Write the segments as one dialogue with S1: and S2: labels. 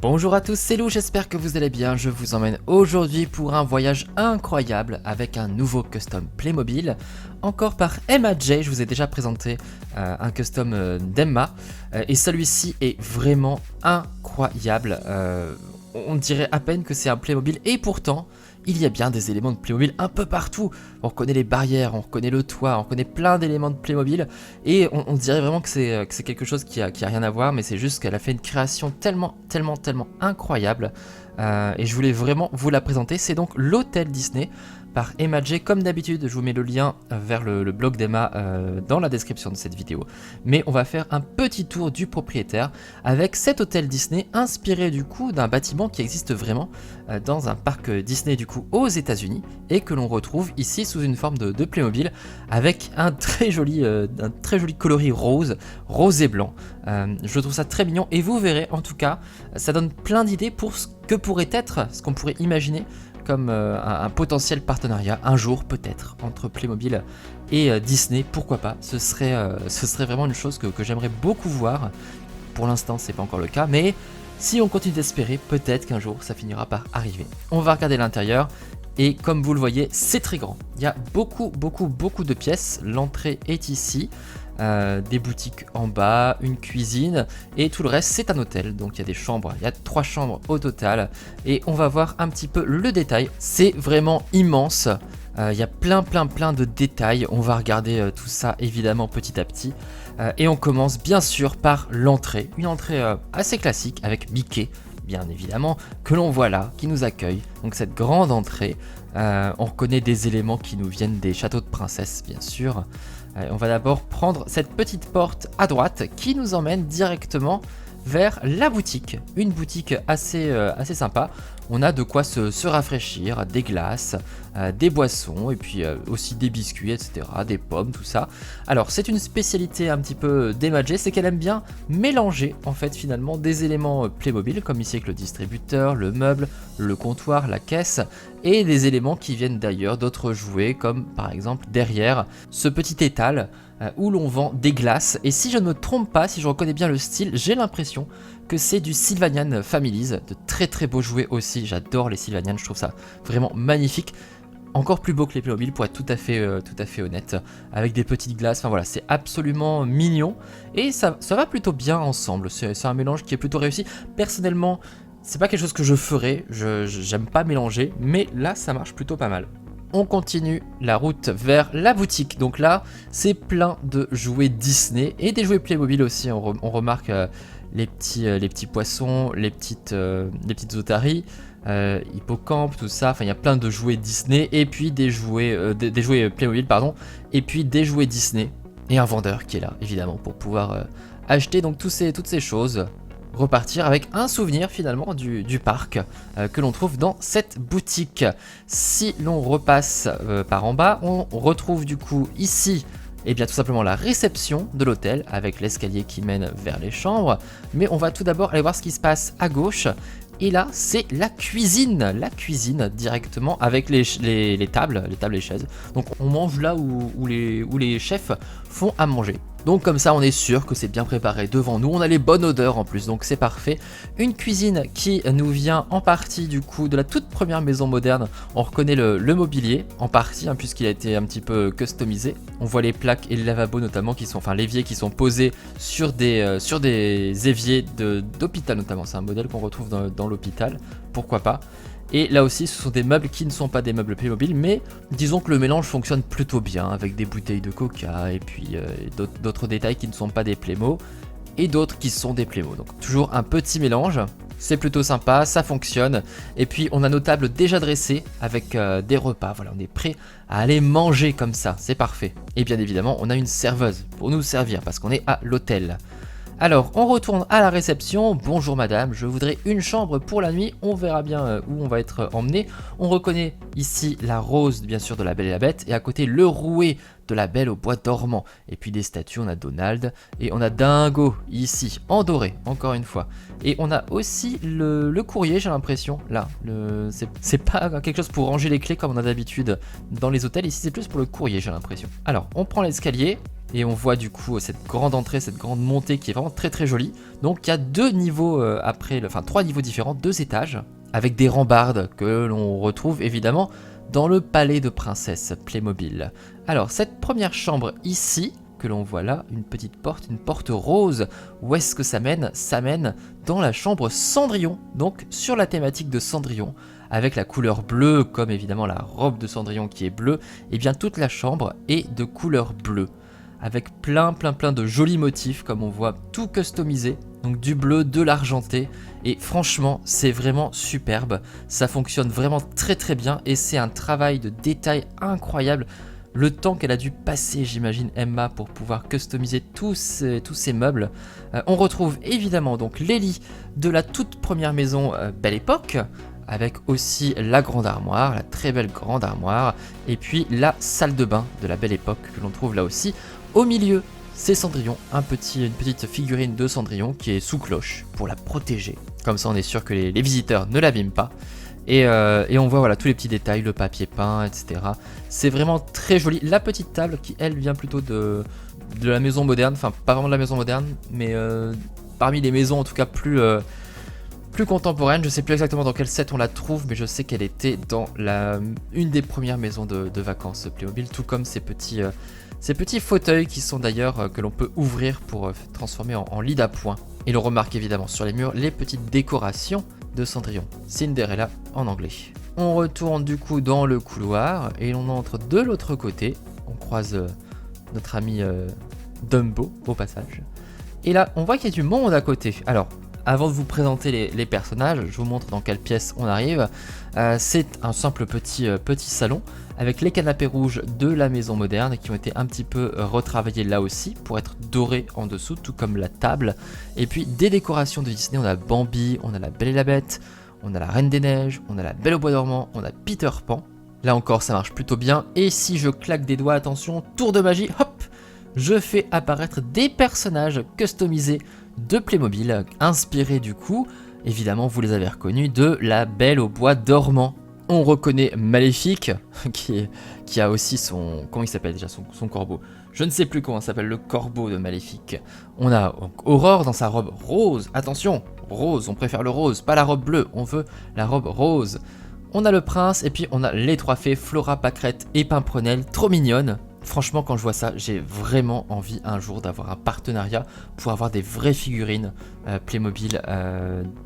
S1: Bonjour à tous, c'est Lou, j'espère que vous allez bien. Je vous emmène aujourd'hui pour un voyage incroyable avec un nouveau custom Playmobil, encore par MAJ. Je vous ai déjà présenté un custom d'Emma et celui-ci est vraiment incroyable. On dirait à peine que c'est un Playmobil et pourtant il y a bien des éléments de Playmobil un peu partout. On reconnaît les barrières, on reconnaît le toit, on reconnaît plein d'éléments de Playmobil et on dirait vraiment que c'est quelque chose qui a rien à voir, mais c'est juste qu'elle a fait une création tellement incroyable et je voulais vraiment vous la présenter. C'est donc l'hôtel Disney par MAJ. Comme d'habitude, je vous mets le lien vers le blog d'Emma dans la description de cette vidéo. Mais on va faire un petit tour du propriétaire avec cet hôtel Disney inspiré du coup d'un bâtiment qui existe vraiment dans un parc Disney du coup aux États-Unis et que l'on retrouve ici sous une forme de Playmobil avec un très joli coloris rose et blanc. Je trouve ça très mignon et vous verrez en tout cas, ça donne plein d'idées pour ce que pourrait être, ce qu'on pourrait imaginer comme un potentiel partenariat un jour peut-être entre Playmobil et Disney, pourquoi pas. Ce serait vraiment une chose que j'aimerais beaucoup voir. Pour l'instant c'est pas encore le cas, mais si on continue d'espérer, peut-être qu'un jour ça finira par arriver. On va regarder l'intérieur et comme vous le voyez, c'est très grand. Il y a beaucoup de pièces. L'entrée est ici. Des boutiques en bas, une cuisine et tout le reste c'est un hôtel, donc il y a des chambres, il y a 3 chambres au total et on va voir un petit peu le détail. C'est vraiment immense, il y a plein de détails. On va regarder tout ça évidemment petit à petit et on commence bien sûr par l'entrée, une entrée assez classique avec Mickey bien évidemment que l'on voit là, qui nous accueille. Donc cette grande entrée, on reconnaît des éléments qui nous viennent des châteaux de princesse bien sûr. On va d'abord prendre cette petite porte à droite qui nous emmène directement vers la boutique. Une boutique assez sympa. On a de quoi se rafraîchir, des glaces, des boissons et puis aussi des biscuits, etc. Des pommes, tout ça. Alors c'est une spécialité un petit peu d'MAJ, c'est qu'elle aime bien mélanger en fait finalement des éléments Playmobil comme ici avec le distributeur, le meuble, le comptoir, la caisse et des éléments qui viennent d'ailleurs d'autres jouets comme par exemple derrière ce petit étal où l'on vend des glaces. Et si je ne me trompe pas, si je reconnais bien le style, j'ai l'impression que c'est du Sylvanian Families, de très beaux jouets aussi. J'adore les Sylvanian, je trouve ça vraiment magnifique. Encore plus beau que les Playmobil pour être tout à fait honnête, avec des petites glaces, enfin voilà, c'est absolument mignon et ça va plutôt bien ensemble. C'est un mélange qui est plutôt réussi. Personnellement, c'est pas quelque chose que je ferais, j'aime pas mélanger, mais là ça marche plutôt pas mal. On continue la route vers la boutique. Donc là, c'est plein de jouets Disney et des jouets Playmobil aussi. On remarque les petits poissons, les petites otaries, hippocampes, tout ça. Enfin, il y a plein de jouets Disney et puis des jouets Playmobil, pardon, et puis des jouets Disney et un vendeur qui est là, évidemment, pour pouvoir acheter donc toutes ces choses. Repartir avec un souvenir finalement du parc que l'on trouve dans cette boutique. Si l'on repasse par en bas, on retrouve du coup ici tout simplement la réception de l'hôtel avec l'escalier qui mène vers les chambres. Mais on va tout d'abord aller voir ce qui se passe à gauche. Et là, c'est la cuisine directement avec les tables et chaises. Donc on mange là où les chefs font à manger. Donc comme ça on est sûr que c'est bien préparé devant nous, on a les bonnes odeurs en plus, donc c'est parfait. Une cuisine qui nous vient en partie du coup de la toute première maison moderne. On reconnaît le mobilier en partie puisqu'il a été un petit peu customisé. On voit les plaques et les lavabos notamment qui sont, enfin l'évier qui sont posés sur des éviers d'hôpital notamment. C'est un modèle qu'on retrouve dans l'hôpital, pourquoi pas. Et là aussi ce sont des meubles qui ne sont pas des meubles Playmobil, mais disons que le mélange fonctionne plutôt bien avec des bouteilles de coca et puis d'autres détails qui ne sont pas des Playmo et d'autres qui sont des Playmo. Donc toujours un petit mélange, c'est plutôt sympa, ça fonctionne. Et puis on a nos tables déjà dressées avec des repas, voilà, on est prêt à aller manger comme ça, c'est parfait. Et bien évidemment on a une serveuse pour nous servir parce qu'on est à l'hôtel. Alors, on retourne à la réception. Bonjour madame, je voudrais une chambre pour la nuit. On verra bien où on va être emmené. On reconnaît ici la rose, bien sûr, de la Belle et la Bête. Et à côté, le rouet de la Belle au bois dormant. Et puis des statues, on a Donald. Et on a Dingo, ici, en doré, encore une fois. Et on a aussi le courrier, j'ai l'impression. Là, c'est pas quelque chose pour ranger les clés comme on a d'habitude dans les hôtels. Ici, c'est plus pour le courrier, j'ai l'impression. Alors, on prend l'escalier. Et on voit du coup cette grande entrée, cette grande montée qui est vraiment très très jolie. Donc il y a deux niveaux enfin 3 niveaux différents, 2 étages, avec des rambardes que l'on retrouve évidemment dans le palais de princesse Playmobil. Alors cette première chambre ici, que l'on voit là, une petite porte, une porte rose. Où est-ce que ça mène? Ça mène dans la chambre Cendrillon, donc sur la thématique de Cendrillon, avec la couleur bleue, comme évidemment la robe de Cendrillon qui est bleue, et bien toute la chambre est de couleur bleue, avec plein de jolis motifs, comme on voit, tout customisé, donc du bleu, de l'argenté, et franchement c'est vraiment superbe, ça fonctionne vraiment très bien, et c'est un travail de détail incroyable. Le temps qu'elle a dû passer, j'imagine, Emma, pour pouvoir customiser tous ces meubles. On retrouve évidemment donc les lits de la toute première maison Belle Époque, avec aussi la grande armoire, la très belle grande armoire, et puis la salle de bain de la Belle Époque que l'on trouve là aussi. Au milieu, c'est Cendrillon, une petite figurine de Cendrillon qui est sous cloche pour la protéger. Comme ça on est sûr que les visiteurs ne l'abîment pas. Et on voit voilà tous les petits détails, le papier peint, etc. C'est vraiment très joli. La petite table qui elle vient plutôt de la maison moderne, enfin pas vraiment de la maison moderne, mais parmi les maisons en tout cas plus contemporaines. Je sais plus exactement dans quel set on la trouve, mais je sais qu'elle était dans une des premières maisons de vacances Playmobil, tout comme ces petits fauteuils qui sont d'ailleurs que l'on peut ouvrir pour transformer en lit d'appoint. Et l'on remarque évidemment sur les murs les petites décorations de Cendrillon, Cinderella en anglais. On retourne du coup dans le couloir et on entre de l'autre côté. On croise notre ami Dumbo au passage. Et là, on voit qu'il y a du monde à côté. Alors, avant de vous présenter les personnages, je vous montre dans quelle pièce on arrive. C'est un simple petit salon avec les canapés rouges de la maison moderne qui ont été un petit peu retravaillés là aussi pour être dorés en dessous, tout comme la table. Et puis des décorations de Disney, on a Bambi, on a la Belle et la Bête, on a la Reine des Neiges, on a la Belle au bois dormant, on a Peter Pan. Là encore ça marche plutôt bien. Et si je claque des doigts, attention, tour de magie, hop, je fais apparaître des personnages customisés de Playmobil, inspirés du coup, évidemment vous les avez reconnus, de la Belle au bois dormant. On reconnaît Maléfique, qui a aussi son... Comment il s'appelle déjà son corbeau? Je ne sais plus comment s'appelle le corbeau de Maléfique. On a Aurore dans sa robe rose. Attention, rose, on préfère le rose, pas la robe bleue, on veut la robe rose. On a le prince, et puis on a les 3 fées, Flora, Pâquerette et Pimprenelle, trop mignonnes. Franchement, quand je vois ça, j'ai vraiment envie un jour d'avoir un partenariat pour avoir des vraies figurines Playmobil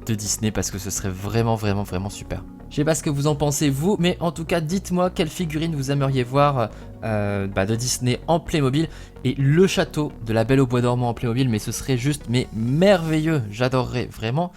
S1: de Disney, parce que ce serait vraiment super. Je sais pas ce que vous en pensez vous, mais en tout cas dites-moi quelle figurine vous aimeriez voir de Disney en Playmobil, et le château de la Belle au bois dormant en Playmobil, mais ce serait juste merveilleux, j'adorerais vraiment,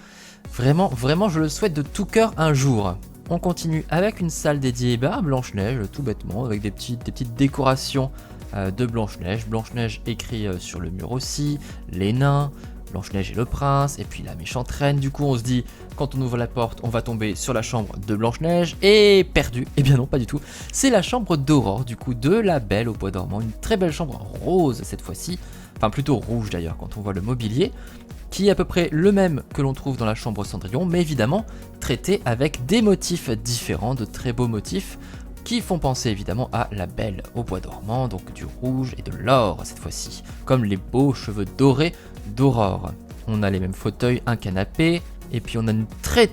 S1: je le souhaite de tout cœur un jour. On continue avec une salle dédiée à Blanche-Neige, tout bêtement, avec des petites décorations de Blanche-Neige. Blanche-Neige écrit sur le mur aussi, les nains, Blanche-Neige et le prince, et puis la méchante reine. Du coup, on se dit, quand on ouvre la porte, on va tomber sur la chambre de Blanche-Neige, et perdu. Eh bien non, pas du tout. C'est la chambre d'Aurore, du coup, de la Belle au bois dormant. Une très belle chambre rose cette fois-ci, enfin plutôt rouge d'ailleurs quand on voit le mobilier, qui est à peu près le même que l'on trouve dans la chambre Cendrillon, mais évidemment traité avec des motifs différents, de très beaux motifs, qui font penser évidemment à la Belle au bois dormant, donc du rouge et de l'or cette fois-ci, comme les beaux cheveux dorés d'Aurore. On a les mêmes fauteuils, un canapé, et puis on a une très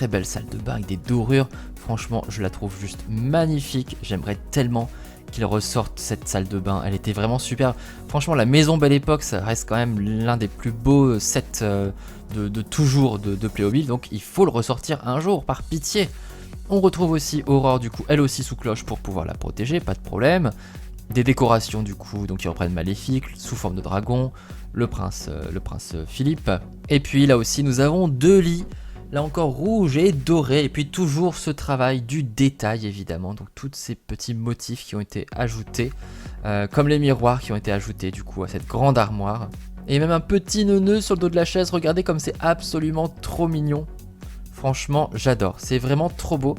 S1: belle salle de bain avec des dorures. Franchement, je la trouve juste magnifique, j'aimerais tellement qu'ils ressortent cette salle de bain, elle était vraiment super. Franchement, la maison Belle Époque, ça reste quand même l'un des plus beaux sets de toujours de Playmobil, donc il faut le ressortir un jour, par pitié. On retrouve aussi Aurore, du coup, elle aussi sous cloche pour pouvoir la protéger, pas de problème. Des décorations, du coup, donc qui reprennent Maléfique, sous forme de dragon, le prince Philippe. Et puis là aussi, nous avons 2 lits, là encore rouge et doré, et puis toujours ce travail du détail évidemment, donc tous ces petits motifs qui ont été ajoutés, comme les miroirs qui ont été ajoutés du coup à cette grande armoire, et même un petit neuneu sur le dos de la chaise. Regardez comme c'est absolument trop mignon. Franchement, j'adore, c'est vraiment trop beau.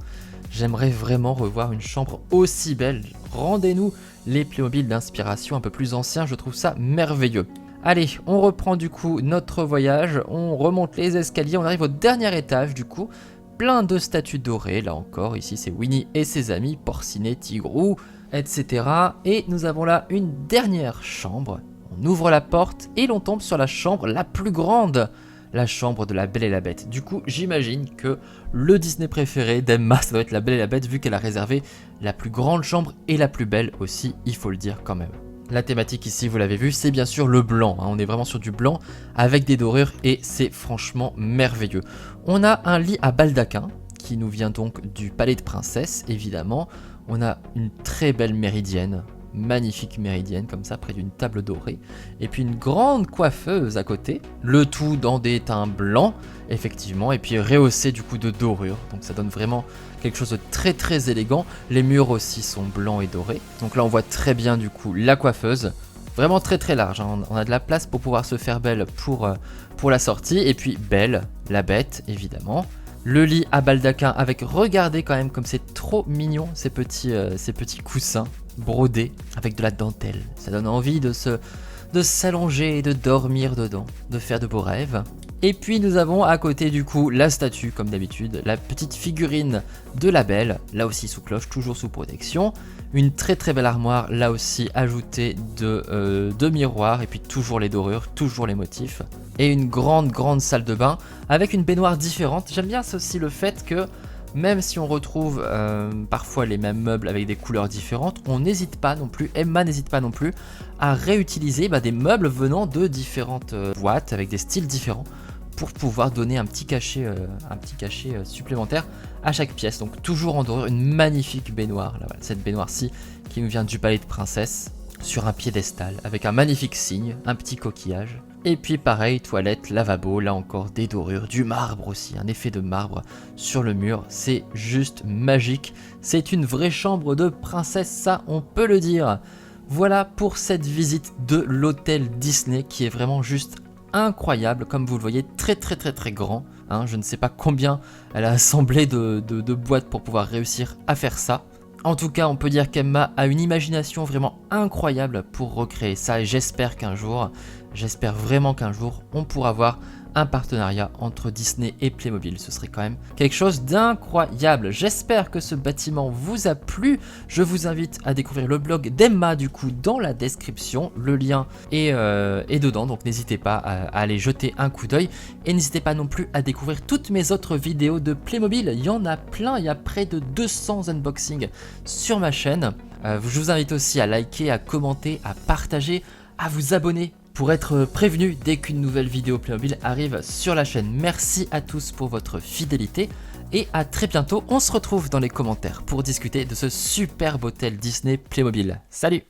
S1: J'aimerais vraiment revoir une chambre aussi belle. Rendez-nous les Playmobil d'inspiration un peu plus anciens, je trouve ça merveilleux. Allez, on reprend du coup notre voyage, on remonte les escaliers, on arrive au dernier étage du coup, plein de statues dorées, là encore, ici c'est Winnie et ses amis, Porcinet, Tigrou, etc. Et nous avons là une dernière chambre. On ouvre la porte et l'on tombe sur la chambre la plus grande, la chambre de la Belle et la Bête. Du coup, j'imagine que le Disney préféré d'Emma, ça doit être la Belle et la Bête, vu qu'elle a réservé la plus grande chambre et la plus belle aussi, il faut le dire quand même. La thématique ici, vous l'avez vu, c'est bien sûr le blanc. On est vraiment sur du blanc avec des dorures et c'est franchement merveilleux. On a un lit à baldaquin qui nous vient donc du palais de princesse, évidemment. On a une très belle méridienne. Magnifique méridienne comme ça près d'une table dorée et puis une grande coiffeuse à côté, le tout dans des teints blancs effectivement et puis rehaussé du coup de dorure, donc ça donne vraiment quelque chose de très élégant. Les murs aussi sont blancs et dorés, donc là on voit très bien du coup la coiffeuse, vraiment très large, hein. On a de la place pour pouvoir se faire belle pour la sortie et puis Belle, la Bête évidemment. Le lit à baldaquin avec, regardez quand même comme c'est trop mignon ces petits coussins brodés avec de la dentelle. Ça donne envie de s'allonger et de dormir dedans, de faire de beaux rêves. Et puis nous avons à côté du coup la statue comme d'habitude, la petite figurine de la Belle, là aussi sous cloche, toujours sous protection. Une très belle armoire, là aussi ajoutée de miroirs et puis toujours les dorures, toujours les motifs. Et une grande salle de bain avec une baignoire différente. J'aime bien aussi le fait que même si on retrouve parfois les mêmes meubles avec des couleurs différentes, on n'hésite pas non plus, Emma n'hésite pas non plus à réutiliser des meubles venant de différentes boîtes avec des styles différents pour pouvoir donner un petit cachet supplémentaire à chaque pièce. Donc toujours en dorure, une magnifique baignoire, là, voilà, cette baignoire-ci qui nous vient du palais de princesse sur un piédestal avec un magnifique cygne, un petit coquillage. Et puis pareil, toilette, lavabo, là encore des dorures, du marbre aussi, un effet de marbre sur le mur, c'est juste magique. C'est une vraie chambre de princesse, ça on peut le dire. Voilà pour cette visite de l'hôtel Disney qui est vraiment juste incroyable, comme vous le voyez, très grand. Hein, je ne sais pas combien elle a assemblé de boîtes pour pouvoir réussir à faire ça. En tout cas, on peut dire qu'Emma a une imagination vraiment incroyable pour recréer ça et j'espère vraiment qu'un jour, on pourra voir un partenariat entre Disney et Playmobil. Ce serait quand même quelque chose d'incroyable. J'espère que ce bâtiment vous a plu. Je vous invite à découvrir le blog d'Emma du coup dans la description. Le lien est dedans, donc n'hésitez pas à aller jeter un coup d'œil. Et n'hésitez pas non plus à découvrir toutes mes autres vidéos de Playmobil. Il y en a plein, il y a près de 200 unboxings sur ma chaîne. Je vous invite aussi à liker, à commenter, à partager, à vous abonner pour être prévenu dès qu'une nouvelle vidéo Playmobil arrive sur la chaîne. Merci à tous pour votre fidélité et à très bientôt. On se retrouve dans les commentaires pour discuter de ce superbe hôtel Disney Playmobil. Salut!